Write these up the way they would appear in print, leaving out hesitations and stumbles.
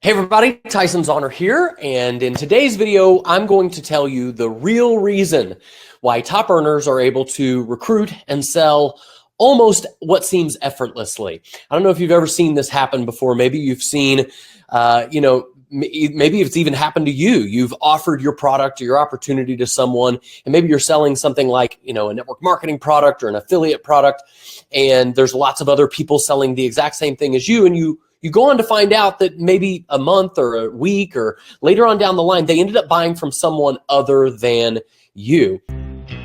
Hey everybody, Tyson Zahner here, and in today's video, I'm going to tell you the real reason why top earners are able to recruit and sell almost what seems effortlessly. I don't know if you've ever seen this happen before. Maybe you've seen, maybe it's even happened to you. You've offered your product or your opportunity to someone, and maybe you're selling something like, a network marketing product or an affiliate product, and there's lots of other people selling the exact same thing as you, and you go on to find out that maybe a month or a week or later on down the line, they ended up buying from someone other than you.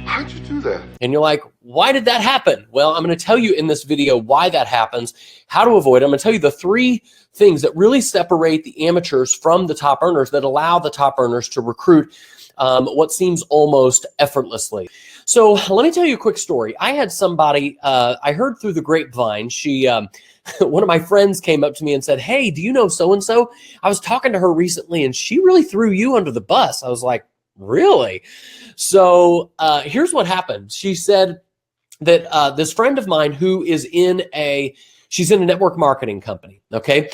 How'd you do that? And you're like, why did that happen? Well, I'm going to tell you in this video why that happens, how to avoid it. I'm going to tell you the three things that really separate the amateurs from the top earners that allow the top earners to recruit what seems almost effortlessly. So let me tell you a quick story. I had somebody, I heard through the grapevine, one of my friends came up to me and said, hey, do you know so-and-so? I was talking to her recently and she really threw you under the bus. I was like, really? So here's what happened. She said that this friend of mine who is she's in a network marketing company, okay?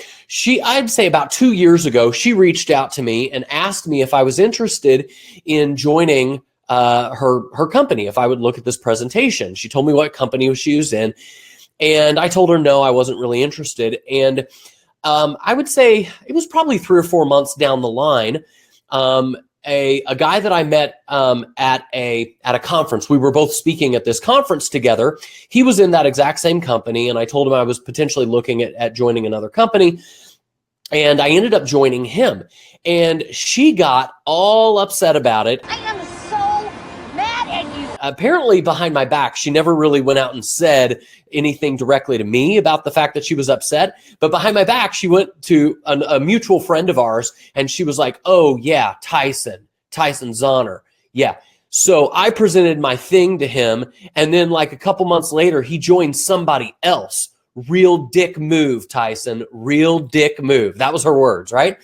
I'd say about 2 years ago, she reached out to me and asked me if I was interested in joining her company, if I would look at this presentation. She told me what company she was in. And I told her, no, I wasn't really interested. And I would say it was probably 3 or 4 months down the line, a guy that I met at a conference, we were both speaking at this conference together. He was in that exact same company, and I told him I was potentially looking at joining another company. And I ended up joining him. And she got all upset about it. Apparently behind my back, she never really went out and said anything directly to me about the fact that she was upset. But behind my back, she went to a mutual friend of ours and she was like, oh yeah, Tyson Zahner. Yeah. So I presented my thing to him. And then like a couple months later, he joined somebody else. Real dick move, Tyson. Real dick move. That was her words, right?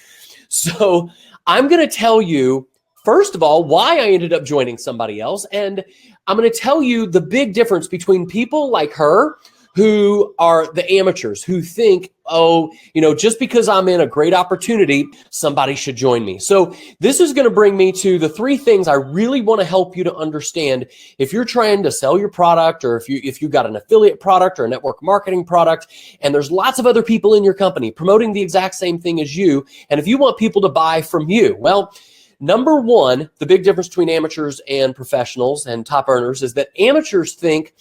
So I'm going to tell you, first of all, why I ended up joining somebody else. And I'm going to tell you the big difference between people like her who are the amateurs who think, oh, just because I'm in a great opportunity, somebody should join me. So this is going to bring me to the three things I really want to help you to understand if you're trying to sell your product, or if you got an affiliate product or a network marketing product, and there's lots of other people in your company promoting the exact same thing as you. And if you want people to buy from you, well, number one, the big difference between amateurs and professionals and top earners is that amateurs think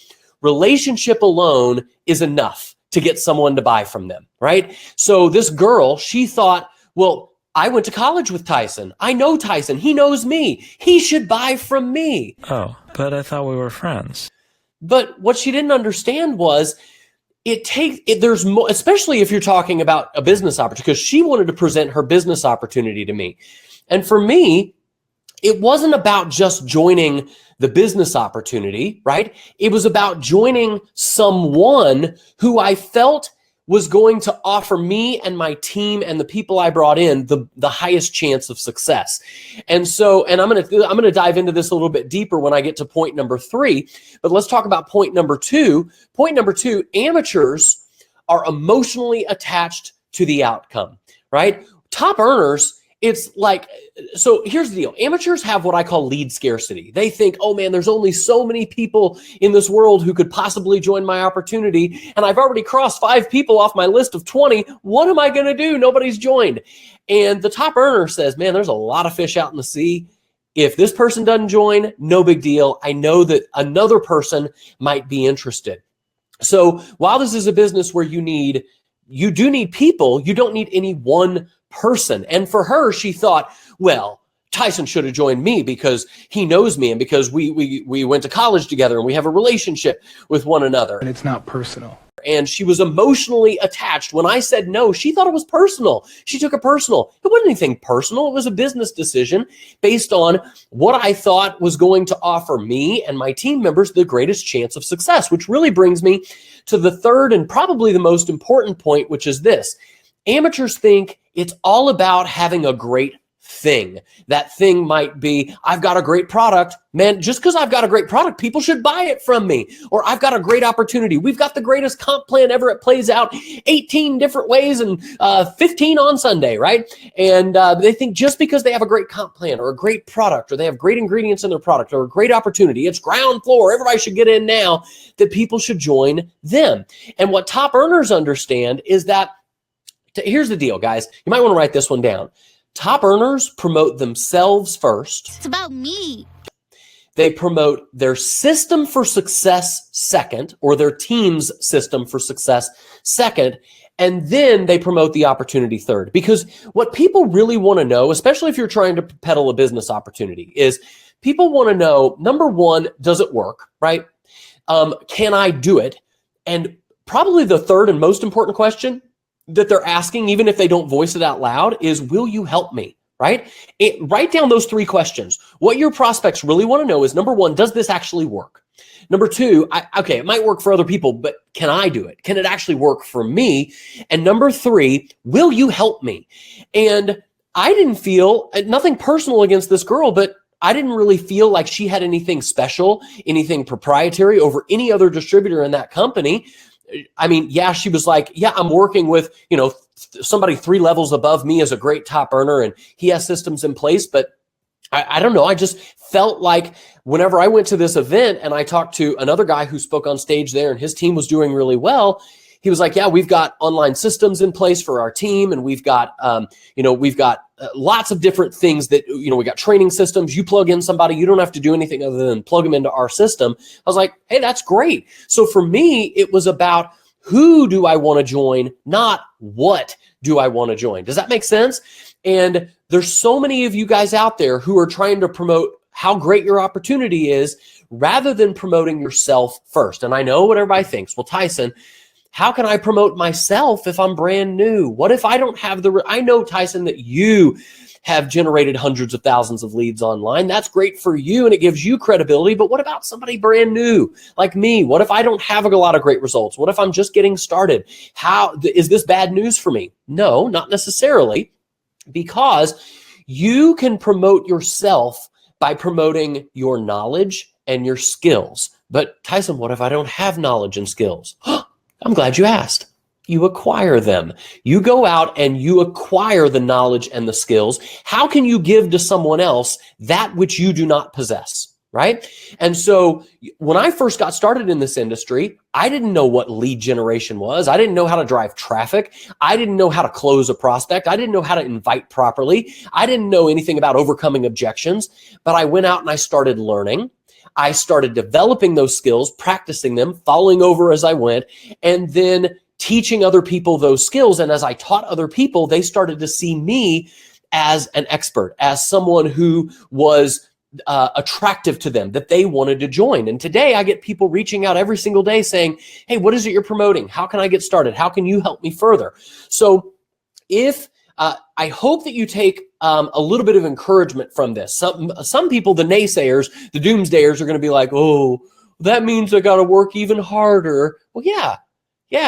relationship alone is enough to get someone to buy from them, right? So this girl, she thought, well, I went to college with Tyson. I know Tyson. He knows me. He should buy from me. Oh, but I thought we were friends. But what she didn't understand was there's more, especially if you're talking about a business opportunity, because she wanted to present her business opportunity to me. And for me, it wasn't about just joining the business opportunity, right? It was about joining someone who I felt was going to offer me and my team and the people I brought in the highest chance of success. And I'm going to dive into this a little bit deeper when I get to point number 3, but let's talk about point number 2. Point number 2, amateurs are emotionally attached to the outcome, right? Top earners, it's like, so here's the deal. Amateurs have what I call lead scarcity. They think, oh man, there's only so many people in this world who could possibly join my opportunity. And I've already crossed 5 people off my list of 20. What am I going to do? Nobody's joined. And the top earner says, man, there's a lot of fish out in the sea. If this person doesn't join, no big deal. I know that another person might be interested. So while this is a business where you do need people, you don't need any one person. And for her, she thought, well, Tyson should have joined me because he knows me and because we went to college together and we have a relationship with one another. And it's not personal. And she was emotionally attached. When I said no, she thought it was personal. She took it personal. It wasn't anything personal. It was a business decision based on what I thought was going to offer me and my team members the greatest chance of success, which really brings me to the third and probably the most important point, which is this. Amateurs think it's all about having a great thing. That thing might be, I've got a great product. Man, just because I've got a great product, people should buy it from me. Or I've got a great opportunity. We've got the greatest comp plan ever. It plays out 18 different ways and 15 on Sunday, right? And they think just because they have a great comp plan or a great product or they have great ingredients in their product or a great opportunity, it's ground floor, everybody should get in now, that people should join them. And what top earners understand is that, here's the deal, guys. You might want to write this one down. Top earners promote themselves first. It's about me. They promote their system for success second, or their team's system for success second, and then they promote the opportunity third. Because what people really want to know, especially if you're trying to peddle a business opportunity, is people want to know, number one, does it work, right? Can I do it? And probably the third and most important question that they're asking, even if they don't voice it out loud, is, will you help me? Right? Write down those three questions. What your prospects really want to know is, number one, does this actually work? Number two, okay, it might work for other people, but can I do it? Can it actually work for me? And number three, will you help me? And I didn't feel, nothing personal against this girl, but I didn't really feel like she had anything special, anything proprietary over any other distributor in that company. I mean, yeah, she was like, yeah, I'm working with, somebody 3 levels above me as a great top earner, and he has systems in place. But I don't know. I just felt like whenever I went to this event and I talked to another guy who spoke on stage there and his team was doing really well, he was like, yeah, we've got online systems in place for our team. And we've got, lots of different things that, we got training systems. You plug in somebody, you don't have to do anything other than plug them into our system. I was like, hey, that's great. So for me, it was about, who do I want to join, not what do I want to join? Does that make sense? And there's so many of you guys out there who are trying to promote how great your opportunity is rather than promoting yourself first. And I know what everybody thinks. Well, Tyson, how can I promote myself if I'm brand new? What if I don't have I know, Tyson, that you have generated hundreds of thousands of leads online. That's great for you and it gives you credibility. But what about somebody brand new like me? What if I don't have a lot of great results? What if I'm just getting started? How is this bad news for me? No, not necessarily, because you can promote yourself by promoting your knowledge and your skills. But Tyson, what if I don't have knowledge and skills? I'm glad you asked. You acquire them. You go out and you acquire the knowledge and the skills. How can you give to someone else that which you do not possess, right? And so when I first got started in this industry, I didn't know what lead generation was. I didn't know how to drive traffic. I didn't know how to close a prospect. I didn't know how to invite properly. I didn't know anything about overcoming objections, but I went out and I started learning. I started developing those skills, practicing them, falling over as I went, and then teaching other people those skills. And as I taught other people, they started to see me as an expert, as someone who was attractive to them, that they wanted to join. And today I get people reaching out every single day saying, hey, what is it you're promoting? How can I get started? How can you help me further? So I hope that you take a little bit of encouragement from this. Some people, the naysayers, the doomsdayers, are going to be like, oh, that means I got to work even harder. Well, yeah,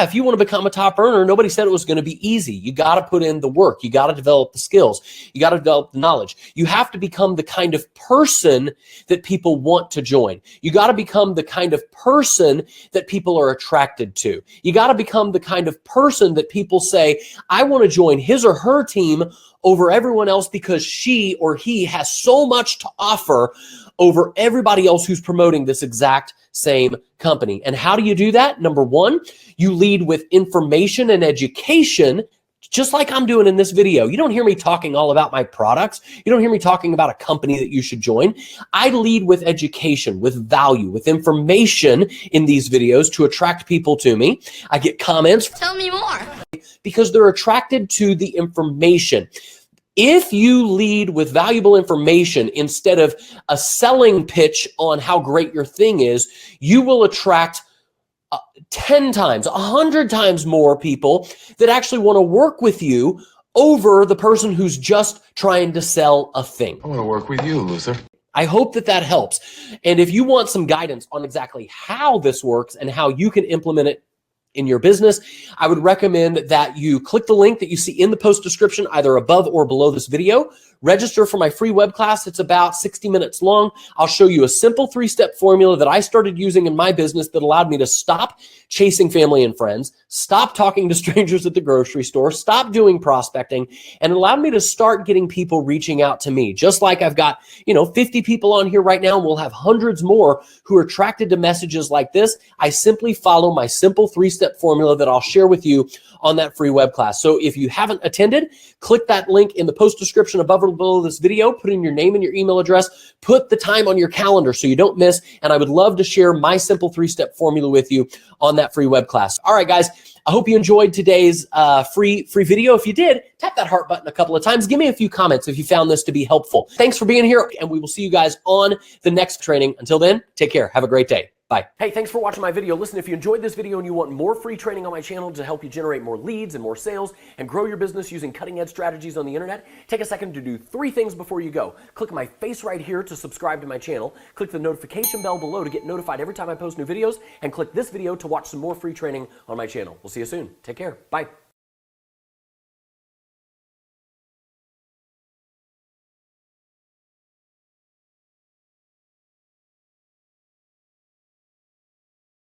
if you want to become a top earner, nobody said it was going to be easy. You got to put in the work. You got to develop the skills. You got to develop the knowledge. You have to become the kind of person that people want to join. You got to become the kind of person that people are attracted to. You got to become the kind of person that people say, I want to join his or her team over everyone else because she or he has so much to offer over everybody else who's promoting this exact same company. And how do you do that? Number one, you lead with information and education, just like I'm doing in this video. You don't hear me talking all about my products. You don't hear me talking about a company that you should join. I lead with education, with value, with information in these videos to attract people to me. I get comments. Tell me more. Because they're attracted to the information. If you lead with valuable information instead of a selling pitch on how great your thing is, you will attract 10 times, 100 times more people that actually want to work with you over the person who's just trying to sell a thing. I want to work with you, loser. I hope that helps. And if you want some guidance on exactly how this works and how you can implement it in your business, I would recommend that you click the link that you see in the post description, either above or below this video. Register for my free web class. It's about 60 minutes long. I'll show you a simple 3-step formula that I started using in my business that allowed me to stop chasing family and friends, stop talking to strangers at the grocery store, stop doing prospecting, and it allowed me to start getting people reaching out to me. Just like I've got, 50 people on here right now, and we'll have hundreds more who are attracted to messages like this. I simply follow my simple 3-step formula that I'll share with you on that free web class. So if you haven't attended, click that link in the post description above or below this video, put in your name and your email address, put the time on your calendar so you don't miss, and I would love to share my simple 3-step formula with you on that free web class. All right, guys, I hope you enjoyed today's free video. If you did, tap that heart button a couple of times. Give me a few comments if you found this to be helpful. Thanks for being here, and we will see you guys on the next training. Until then, take care. Have a great day. Bye. Hey, thanks for watching my video. Listen, if you enjoyed this video and you want more free training on my channel to help you generate more leads and more sales and grow your business using cutting-edge strategies on the internet, take a second to do 3 things before you go. Click my face right here to subscribe to my channel. Click the notification bell below to get notified every time I post new videos, and click this video to watch some more free training on my channel. We'll see you soon. Take care. Bye.